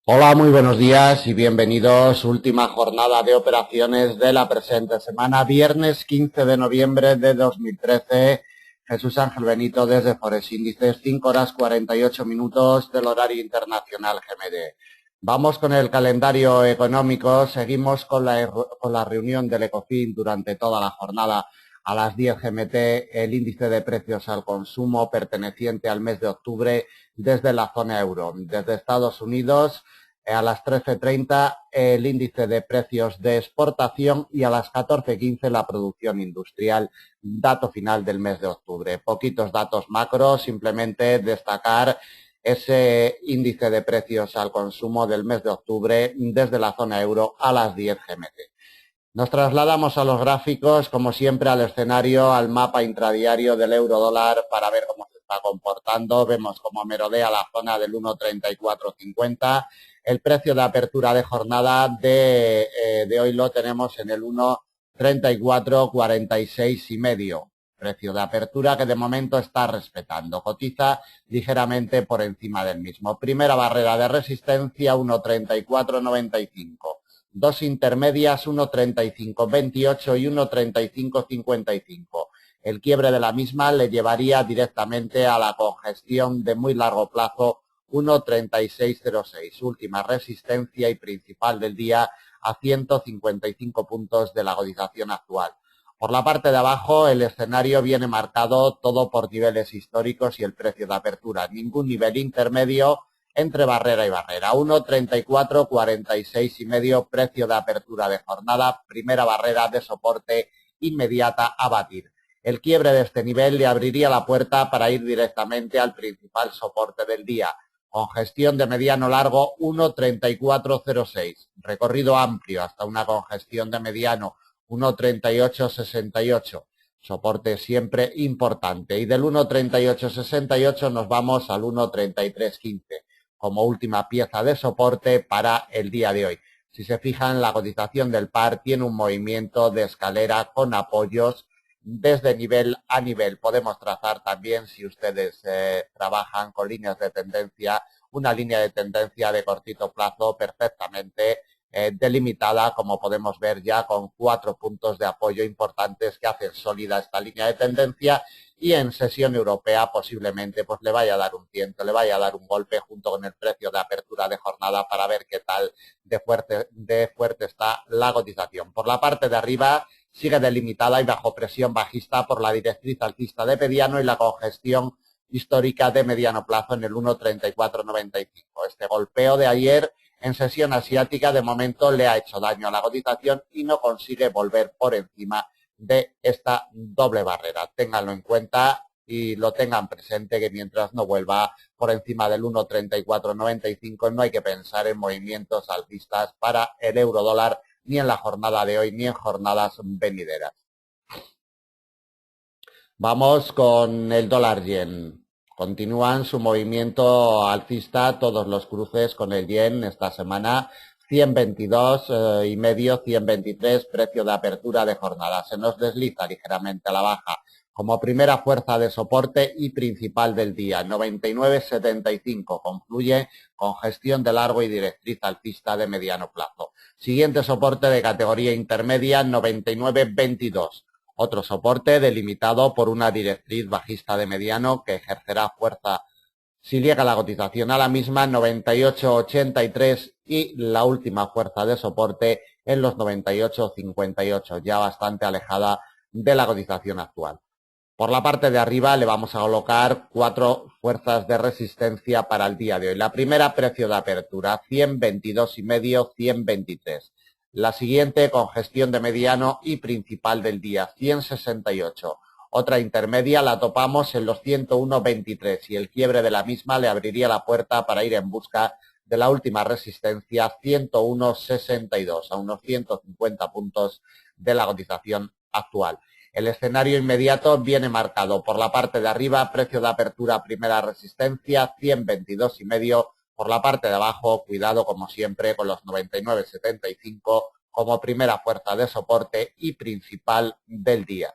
Hola, muy buenos días y bienvenidos. Última jornada de operaciones de la presente semana, viernes 15 de noviembre de 2013. Jesús Ángel Benito desde Forex Índices, 5 horas 48 minutos del horario internacional GMT. Vamos con el calendario económico. Seguimos con la reunión del Ecofin durante toda la jornada. A las 10 GMT, el índice de precios al consumo perteneciente al mes de octubre desde la zona euro. Desde Estados Unidos, a las 13:30 el índice de precios de exportación y a las 14:15 la producción industrial, dato final del mes de octubre. Poquitos datos macros, simplemente destacar ese índice de precios al consumo del mes de octubre desde la zona euro a las 10 GMT. Nos trasladamos a los gráficos, como siempre, al escenario, al mapa intradiario del euro dólar para ver cómo se está comportando. Vemos cómo merodea la zona del 1,3450. El precio de apertura de jornada de hoy lo tenemos en el 1,3446 y medio. Precio de apertura que de momento está respetando. Cotiza ligeramente por encima del mismo. Primera barrera de resistencia, 1,3495. Dos intermedias, 1,3528 y 1,3555. El quiebre de la misma le llevaría directamente a la congestión de muy largo plazo, 1,3606. Última resistencia y principal del día a 155 puntos de la cotización actual. Por la parte de abajo, el escenario viene marcado todo por niveles históricos y el precio de apertura. Ningún nivel intermedio entre barrera y barrera. 1,3446 y medio, precio de apertura de jornada, primera barrera de soporte inmediata a batir. El quiebre de este nivel le abriría la puerta para ir directamente al principal soporte del día. Congestión de mediano largo, 1,3406. Recorrido amplio hasta una congestión de mediano, 1,3868. Soporte siempre importante. Y del 1,3868 nos vamos al 1,3315 como última pieza de soporte para el día de hoy. Si se fijan, la cotización del par tiene un movimiento de escalera con apoyos desde nivel a nivel. Podemos trazar también, si ustedes trabajan con líneas de tendencia, una línea de tendencia de cortito plazo perfectamente delimitada, como podemos ver ya con 4 puntos de apoyo importantes que hacen sólida esta línea de tendencia, y en sesión europea posiblemente pues le vaya a dar un tiento, le vaya a dar un golpe junto con el precio de apertura de jornada para ver qué tal de fuerte está la cotización. Por la parte de arriba sigue delimitada y bajo presión bajista por la directriz alcista de mediano y la congestión histórica de mediano plazo en el 1,3495. Este golpeo de ayer en sesión asiática de momento le ha hecho daño a la cotización y no consigue volver por encima de esta doble barrera. Ténganlo en cuenta y lo tengan presente, que mientras no vuelva por encima del 1,3495 no hay que pensar en movimientos alcistas para el euro dólar ni en la jornada de hoy ni en jornadas venideras. Vamos con el dólar yen. Continúan su movimiento alcista todos los cruces con el yen esta semana. 122 y medio, 123, precio de apertura de jornada. Se nos desliza ligeramente a la baja como primera fuerza de soporte y principal del día. 99,75 concluye con gestión de largo y directriz alcista de mediano plazo. Siguiente soporte de categoría intermedia, 99,22. Otro soporte delimitado por una directriz bajista de mediano que ejercerá fuerza si llega la cotización a la misma, 98,83, y la última fuerza de soporte en los 98,58, ya bastante alejada de la cotización actual. Por la parte de arriba le vamos a colocar 4 fuerzas de resistencia para el día de hoy. La primera, precio de apertura, 122 y medio, 123. La siguiente, congestión de mediano y principal del día, 168. Otra intermedia la topamos en los 101,23 y el quiebre de la misma le abriría la puerta para ir en busca de la última resistencia, 101,62, a unos 150 puntos de la cotización actual. El escenario inmediato viene marcado por la parte de arriba, precio de apertura, primera resistencia, 122 y medio. Por la parte de abajo, cuidado como siempre con los 99,75 como primera fuerza de soporte y principal del día.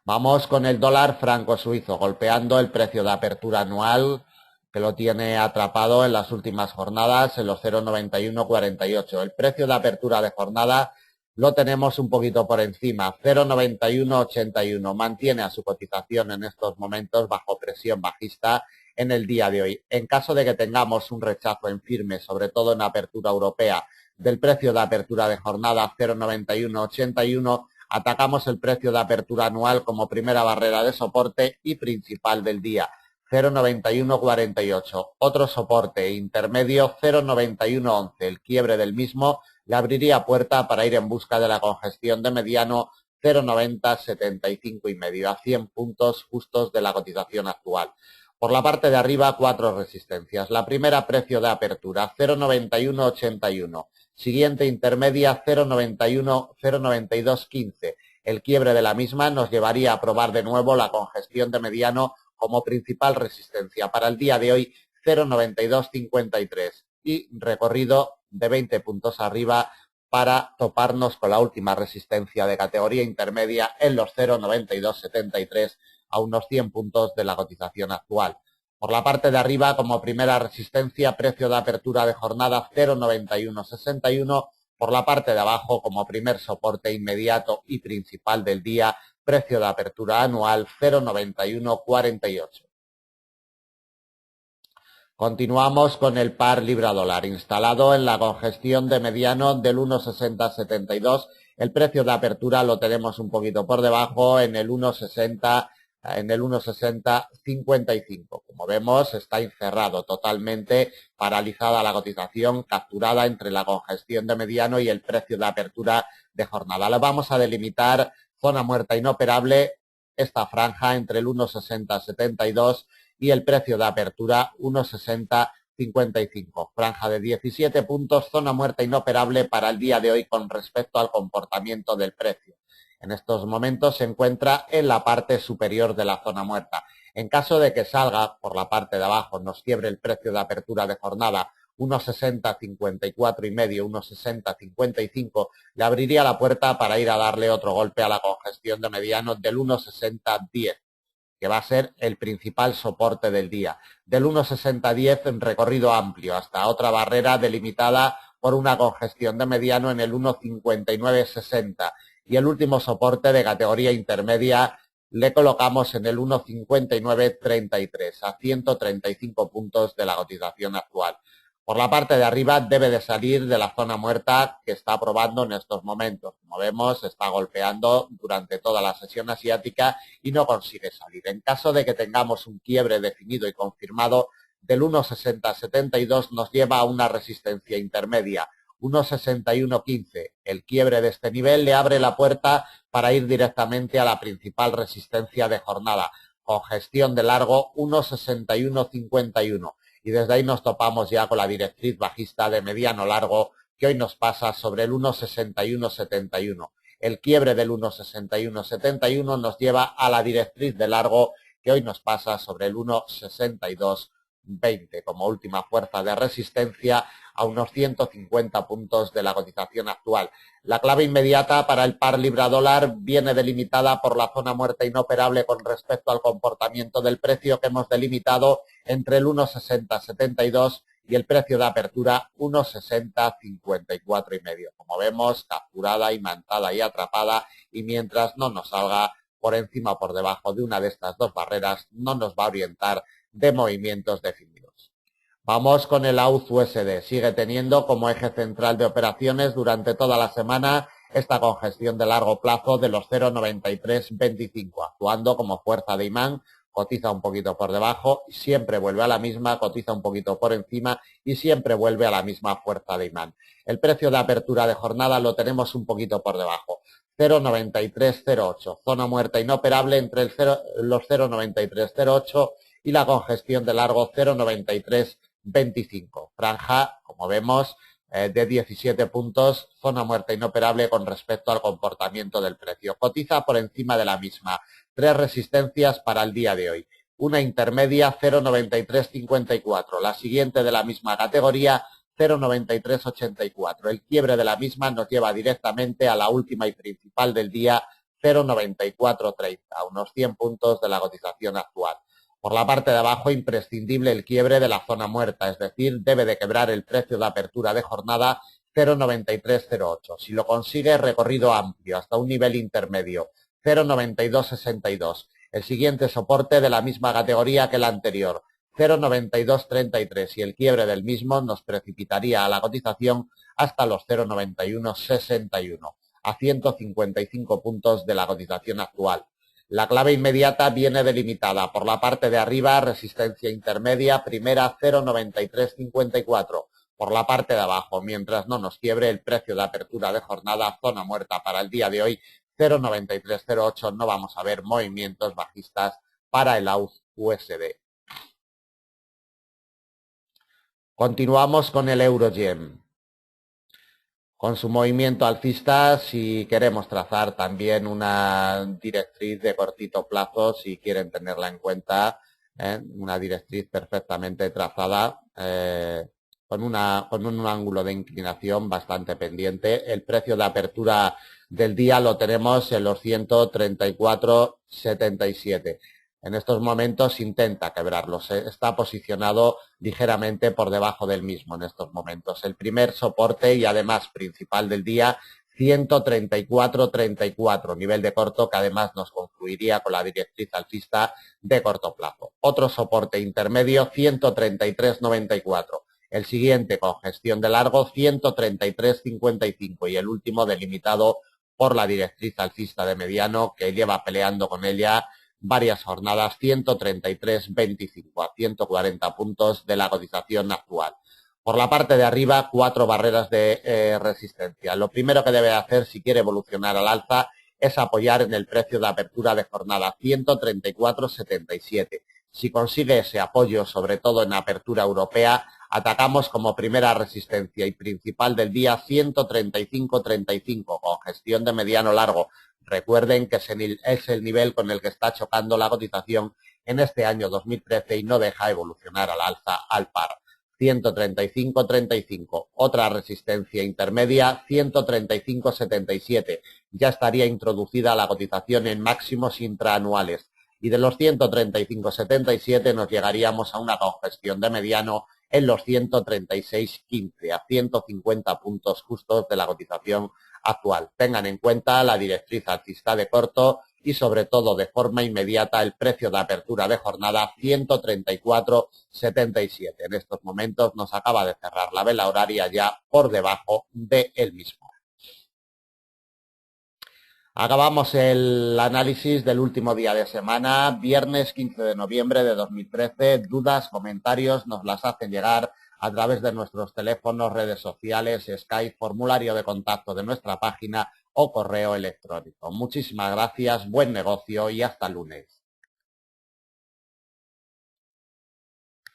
Vamos con el dólar franco suizo, golpeando el precio de apertura anual que lo tiene atrapado en las últimas jornadas en los 0,9148. El precio de apertura de jornada lo tenemos un poquito por encima, 0,9181. Mantiene a su cotización en estos momentos bajo presión bajista en el día de hoy. En caso de que tengamos un rechazo en firme, sobre todo en apertura europea, del precio de apertura de jornada 0,9181, atacamos el precio de apertura anual como primera barrera de soporte y principal del día, 0,9148. Otro soporte intermedio, 0,9111. El quiebre del mismo le abriría puerta para ir en busca de la congestión de mediano 0,9075 y medio, a 100 puntos justos de la cotización actual. Por la parte de arriba, 4 resistencias. La primera, precio de apertura, 0,9181. Siguiente intermedia, 0,9215. El quiebre de la misma nos llevaría a probar de nuevo la congestión de mediano como principal resistencia. Para el día de hoy, 0,9253. Y recorrido de 20 puntos arriba para toparnos con la última resistencia de categoría intermedia en los 0,9273, a unos 100 puntos de la cotización actual. Por la parte de arriba, como primera resistencia, precio de apertura de jornada 0,9161. Por la parte de abajo, como primer soporte inmediato y principal del día, precio de apertura anual 0,9148. Continuamos con el par libra-dólar, instalado en la congestión de mediano del 1,6072. El precio de apertura lo tenemos un poquito por debajo, en el 1,6055. Como vemos, está encerrado totalmente, paralizada la cotización, capturada entre la congestión de mediano y el precio de apertura de jornada. Lo vamos a delimitar zona muerta inoperable, esta franja entre el 1,6072 y el precio de apertura 1,6055. Franja de 17 puntos, zona muerta inoperable para el día de hoy con respecto al comportamiento del precio. En estos momentos se encuentra en la parte superior de la zona muerta. En caso de que salga por la parte de abajo, nos quiebre el precio de apertura de jornada 1,6054 y medio, 1,6055, le abriría la puerta para ir a darle otro golpe a la congestión de mediano del 1,6010, que va a ser el principal soporte del día. Del 1,6010 en recorrido amplio hasta otra barrera delimitada por una congestión de mediano en el 1,5960. Y el último soporte de categoría intermedia le colocamos en el 1,5933, a 135 puntos de la cotización actual. Por la parte de arriba debe de salir de la zona muerta que está probando en estos momentos. Como vemos, está golpeando durante toda la sesión asiática y no consigue salir. En caso de que tengamos un quiebre definido y confirmado, del 1,6072 nos lleva a una resistencia intermedia, 1,6115. El quiebre de este nivel le abre la puerta para ir directamente a la principal resistencia de jornada, congestión de largo 1,6151. Y desde ahí nos topamos ya con la directriz bajista de mediano largo, que hoy nos pasa sobre el 1,6171. El quiebre del 1,6171 nos lleva a la directriz de largo, que hoy nos pasa sobre el 1,6220 como última fuerza de resistencia, a unos 150 puntos de la cotización actual. La clave inmediata para el par libra-dólar viene delimitada por la zona muerta inoperable con respecto al comportamiento del precio, que hemos delimitado entre el 1,6072 y el precio de apertura 1,6054 y medio. Como vemos, capturada, imantada y atrapada, y mientras no nos salga por encima o por debajo de una de estas dos barreras, no nos va a orientar de movimientos definidos. Vamos con el AUD-USD. Sigue teniendo como eje central de operaciones durante toda la semana esta congestión de largo plazo de los 0,9325, actuando como fuerza de imán. Cotiza un poquito por debajo, siempre vuelve a la misma, cotiza un poquito por encima y siempre vuelve a la misma fuerza de imán. El precio de apertura de jornada lo tenemos un poquito por debajo, 0,9308, zona muerta inoperable entre los 0,9308 y la congestión de largo 0,9325. Franja, como vemos, de 17 puntos, zona muerta inoperable con respecto al comportamiento del precio. Cotiza por encima de la misma. 3 resistencias para el día de hoy. Una intermedia 0,9354. La siguiente de la misma categoría 0,9384. El quiebre de la misma nos lleva directamente a la última y principal del día 0,9430, a unos 100 puntos de la cotización actual. Por la parte de abajo, imprescindible el quiebre de la zona muerta, es decir, debe de quebrar el precio de apertura de jornada 0,9308. Si lo consigue, recorrido amplio hasta un nivel intermedio, 0,9262. El siguiente soporte de la misma categoría que el anterior, 0,9233, y el quiebre del mismo nos precipitaría a la cotización hasta los 0,9161, a 155 puntos de la cotización actual. La clave inmediata viene delimitada por la parte de arriba, resistencia intermedia, primera 0,9354. Por la parte de abajo, mientras no nos quiebre el precio de apertura de jornada, zona muerta para el día de hoy, 0,9308, no vamos a ver movimientos bajistas para el AUD-USD. Continuamos con el euro-yen. Con su movimiento alcista, si queremos trazar también una directriz de cortito plazo, si quieren tenerla en cuenta, una directriz perfectamente trazada, con un ángulo de inclinación bastante pendiente. El precio de apertura del día lo tenemos en los 134,77. En estos momentos intenta quebrarlos, está posicionado ligeramente por debajo del mismo en estos momentos. El primer soporte y además principal del día, 134,34, nivel de corto que además nos concluiría con la directriz alcista de corto plazo. Otro soporte intermedio, 133,94. El siguiente con gestión de largo, 133,55, y el último delimitado por la directriz alcista de mediano que lleva peleando con ella varias jornadas, 133,25, a 140 puntos de la cotización actual. Por la parte de arriba, 4 barreras de resistencia. Lo primero que debe hacer si quiere evolucionar al alza es apoyar en el precio de apertura de jornada, 134,77. Si consigue ese apoyo, sobre todo en apertura europea, atacamos como primera resistencia y principal del día 135,35 con gestión de mediano largo. Recuerden que es el nivel con el que está chocando la cotización en este año 2013 y no deja evolucionar al alza al par. 135,35. Otra resistencia intermedia, 135,77. Ya estaría introducida la cotización en máximos intraanuales. Y de los 135,77 nos llegaríamos a una congestión de mediano en los 136,15, a 150 puntos justos de la cotización actual. Tengan en cuenta la directriz alcista de corto y sobre todo de forma inmediata el precio de apertura de jornada 134,77. En estos momentos nos acaba de cerrar la vela horaria ya por debajo del mismo. Acabamos el análisis del último día de semana, viernes 15 de noviembre de 2013. Dudas, comentarios, nos las hacen llegar a través de nuestros teléfonos, redes sociales, Skype, formulario de contacto de nuestra página o correo electrónico. Muchísimas gracias, buen negocio y hasta el lunes.